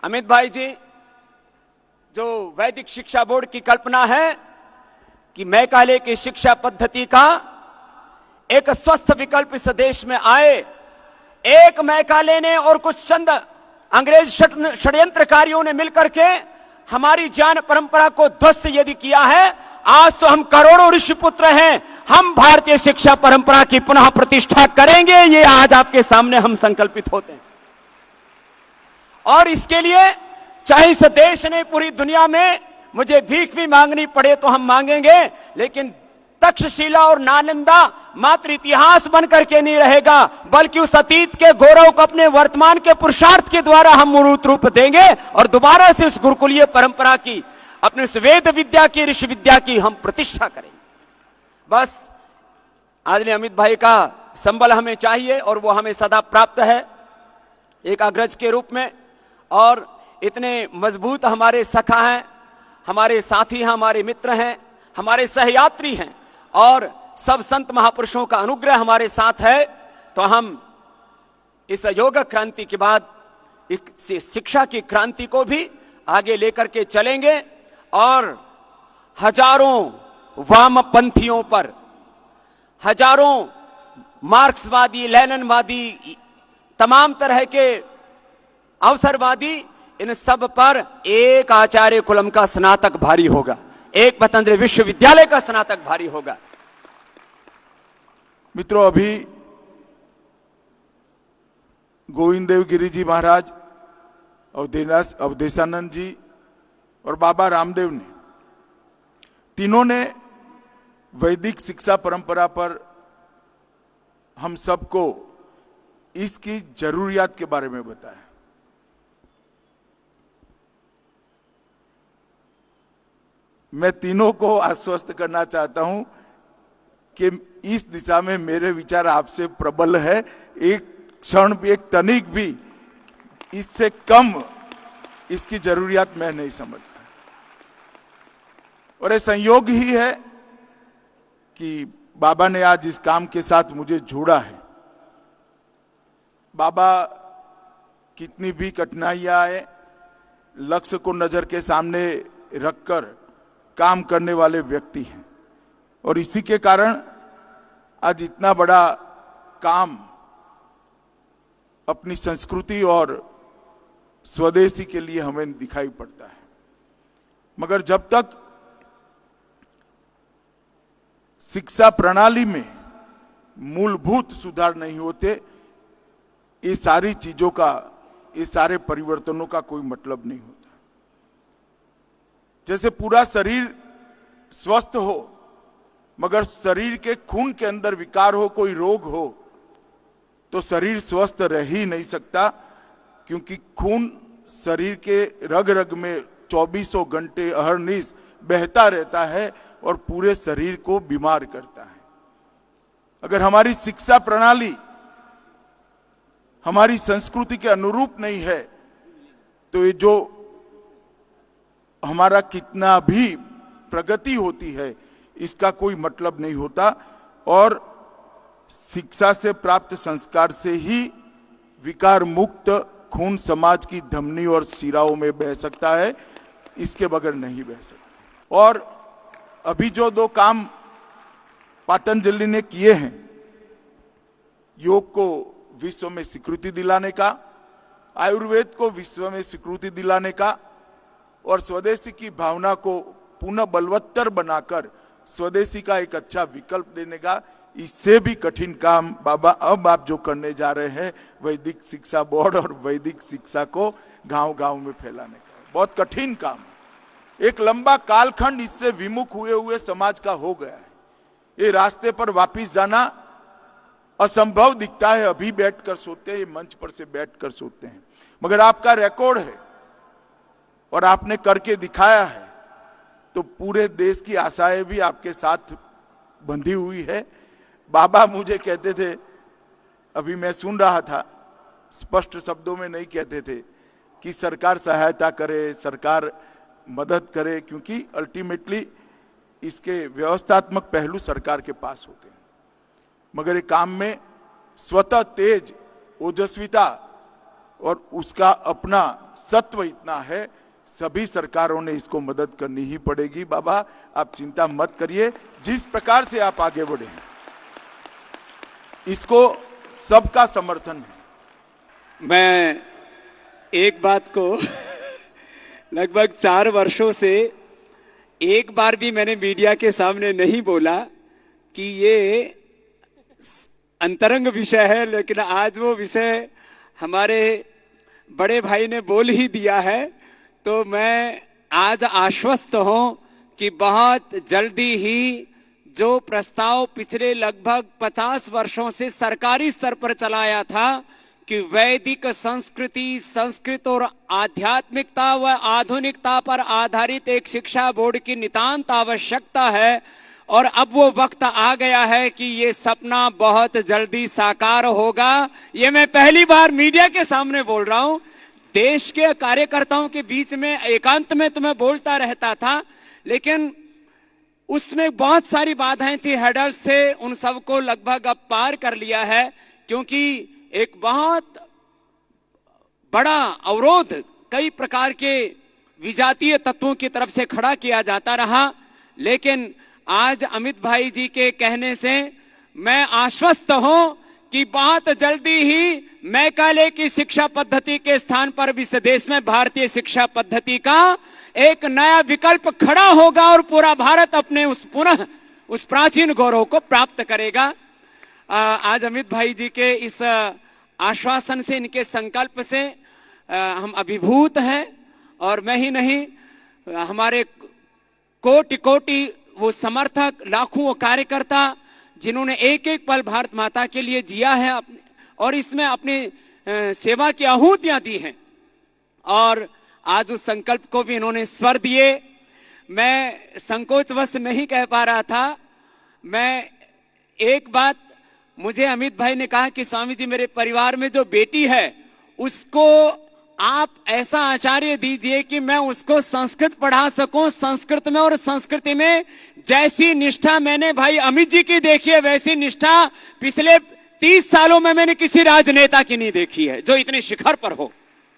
अमित भाई जी, जो वैदिक शिक्षा बोर्ड की कल्पना है कि मैकाले की शिक्षा पद्धति का एक स्वस्थ विकल्प इस देश में आए, एक मैकाले ने और कुछ चंद अंग्रेज षड्यंत्रकारियों ने मिलकर के हमारी ज्ञान परंपरा को ध्वस्त यदि किया है, आज तो हम करोड़ों ऋषिपुत्र हैं, हम भारतीय शिक्षा परंपरा की पुनः प्रतिष्ठा करेंगे, ये आज आपके सामने हम संकल्पित होते हैं। और इसके लिए चाहे इस देश ने पूरी दुनिया में मुझे भीख भी मांगनी पड़े तो हम मांगेंगे, लेकिन तक्षशिला और नालंदा मात्र इतिहास बनकर के नहीं रहेगा, बल्कि उस अतीत के गौरव को अपने वर्तमान के पुरुषार्थ के द्वारा हम मूर्त रूप देंगे और दोबारा से उस गुरुकुलीय परंपरा की, अपने उस वेद विद्या की, ऋषि विद्या की हम प्रतिष्ठा करेंगे। बस आदरणीय अमित भाई का संबल हमें चाहिए और वो हमें सदा प्राप्त है एक अग्रज के रूप में। और इतने मजबूत हमारे सखा हैं, हमारे साथी हैं, हमारे मित्र हैं, हमारे सहयात्री हैं और सब संत महापुरुषों का अनुग्रह हमारे साथ है, तो हम इस योग क्रांति के बाद एक शिक्षा की क्रांति को भी आगे लेकर के चलेंगे और हजारों वामपंथियों पर, हजारों मार्क्सवादी, लेनिनवादी, तमाम तरह के अवसरवादी, इन सब पर एक आचार्य कुलम का स्नातक भारी होगा, एक पतंजलि विश्वविद्यालय का स्नातक भारी होगा। मित्रों, अभी गोविंद देव गिरी जी महाराज, अवधेशानंद जी और बाबा रामदेव ने, तीनों ने वैदिक शिक्षा परंपरा पर हम सबको इसकी जरूरियात के बारे में बताया। मैं तीनों को आश्वस्त करना चाहता हूं कि इस दिशा में मेरे विचार आपसे प्रबल है, एक क्षण भी, एक तनिक भी इससे कम इसकी जरूरियात मैं नहीं समझता। और ये संयोग ही है कि बाबा ने आज इस काम के साथ मुझे जोड़ा है। बाबा कितनी भी कठिनाइयां आए, लक्ष्य को नजर के सामने रखकर काम करने वाले व्यक्ति हैं और इसी के कारण आज इतना बड़ा काम अपनी संस्कृति और स्वदेशी के लिए हमें दिखाई पड़ता है। मगर जब तक शिक्षा प्रणाली में मूलभूत सुधार नहीं होते, ये सारी चीजों का, ये सारे परिवर्तनों का कोई मतलब नहीं होता। जैसे पूरा शरीर स्वस्थ हो मगर शरीर के खून के अंदर विकार हो, कोई रोग हो, तो शरीर स्वस्थ रह ही नहीं सकता, क्योंकि खून शरीर के रग रग में 24 घंटे अहरनिश बहता रहता है और पूरे शरीर को बीमार करता है। अगर हमारी शिक्षा प्रणाली हमारी संस्कृति के अनुरूप नहीं है, तो ये जो हमारा कितना भी प्रगति होती है, इसका कोई मतलब नहीं होता। और शिक्षा से प्राप्त संस्कार से ही विकार मुक्त खून समाज की धमनी और शिराओं में बह सकता है, इसके बगैर नहीं बह सकता। और अभी जो दो काम पतंजलि ने किए हैं, योग को विश्व में स्वीकृति दिलाने का, आयुर्वेद को विश्व में स्वीकृति दिलाने का और स्वदेशी की भावना को पुनः बलवत्तर बनाकर स्वदेशी का एक अच्छा विकल्प देने का, इससे भी कठिन काम बाबा अब आप जो करने जा रहे हैं, वैदिक शिक्षा बोर्ड और वैदिक शिक्षा को गांव-गांव में फैलाने का, बहुत कठिन काम। एक लंबा कालखंड इससे विमुख हुए समाज का हो गया है। ये रास्ते पर वापिस जाना असंभव दिखता है। अभी बैठकर सोते हैं, मंच पर से बैठकर सोते हैं, मगर आपका रिकॉर्ड है और आपने करके दिखाया है, तो पूरे देश की आशाएं भी आपके साथ बंधी हुई है। बाबा मुझे कहते थे, अभी मैं सुन रहा था, स्पष्ट शब्दों में नहीं कहते थे कि सरकार सहायता करे, सरकार मदद करे, क्योंकि अल्टीमेटली इसके व्यवस्थात्मक पहलू सरकार के पास होते हैं, मगर ये काम में स्वतः तेज ओजस्विता और उसका अपना सत्व इतना है, सभी सरकारों ने इसको मदद करनी ही पड़ेगी। बाबा आप चिंता मत करिए, जिस प्रकार से आप आगे बढ़े इसको सबका समर्थन है। मैं एक बात को लगभग 4 वर्षों से एक बार भी मैंने मीडिया के सामने नहीं बोला कि ये अंतरंग विषय है, लेकिन आज वो विषय हमारे बड़े भाई ने बोल ही दिया है, तो मैं आज आश्वस्त हूं कि बहुत जल्दी ही जो प्रस्ताव पिछले लगभग 50 वर्षों से सरकारी स्तर पर चलाया था कि वैदिक संस्कृति, संस्कृत और आध्यात्मिकता व आधुनिकता पर आधारित एक शिक्षा बोर्ड की नितांत आवश्यकता है, और अब वो वक्त आ गया है कि ये सपना बहुत जल्दी साकार होगा। ये मैं पहली बार मीडिया के सामने बोल रहा हूं। देश के कार्यकर्ताओं के बीच में एकांत में तो मैं बोलता रहता था, लेकिन उसमें बहुत सारी बाधाएं थी, हेडल्स थे, उन सबको लगभग अब पार कर लिया है, क्योंकि एक बहुत बड़ा अवरोध कई प्रकार के विजातीय तत्वों की तरफ से खड़ा किया जाता रहा। लेकिन आज अमित भाई जी के कहने से मैं आश्वस्त हूं कि बहुत जल्दी ही मैकाले की शिक्षा पद्धति के स्थान पर भी इस देश में भारतीय शिक्षा पद्धति का एक नया विकल्प खड़ा होगा और पूरा भारत अपने उस प्राचीन गौरव को प्राप्त करेगा। आज अमित भाई जी के इस आश्वासन से, इनके संकल्प से हम अभिभूत हैं, और मैं ही नहीं, हमारे कोटि कोटि वो समर्थक, लाखों वो कार्यकर्ता जिन्होंने एक एक पल भारत माता के लिए जिया है और इसमें अपनी सेवा की आहुतियां दी हैं, और आज उस संकल्प को भी इन्होंने स्वर दिए। मैं संकोचवश नहीं कह पा रहा था। मैं एक बात, मुझे अमित भाई ने कहा कि स्वामी जी मेरे परिवार में जो बेटी है उसको आप ऐसा आचार्य दीजिए कि मैं उसको संस्कृत पढ़ा सकूं, संस्कृत में और संस्कृति में जैसी निष्ठा मैंने भाई अमित जी की देखी है वैसी निष्ठा पिछले 30 सालों में मैंने किसी राजनेता की नहीं देखी है जो इतने शिखर पर हो।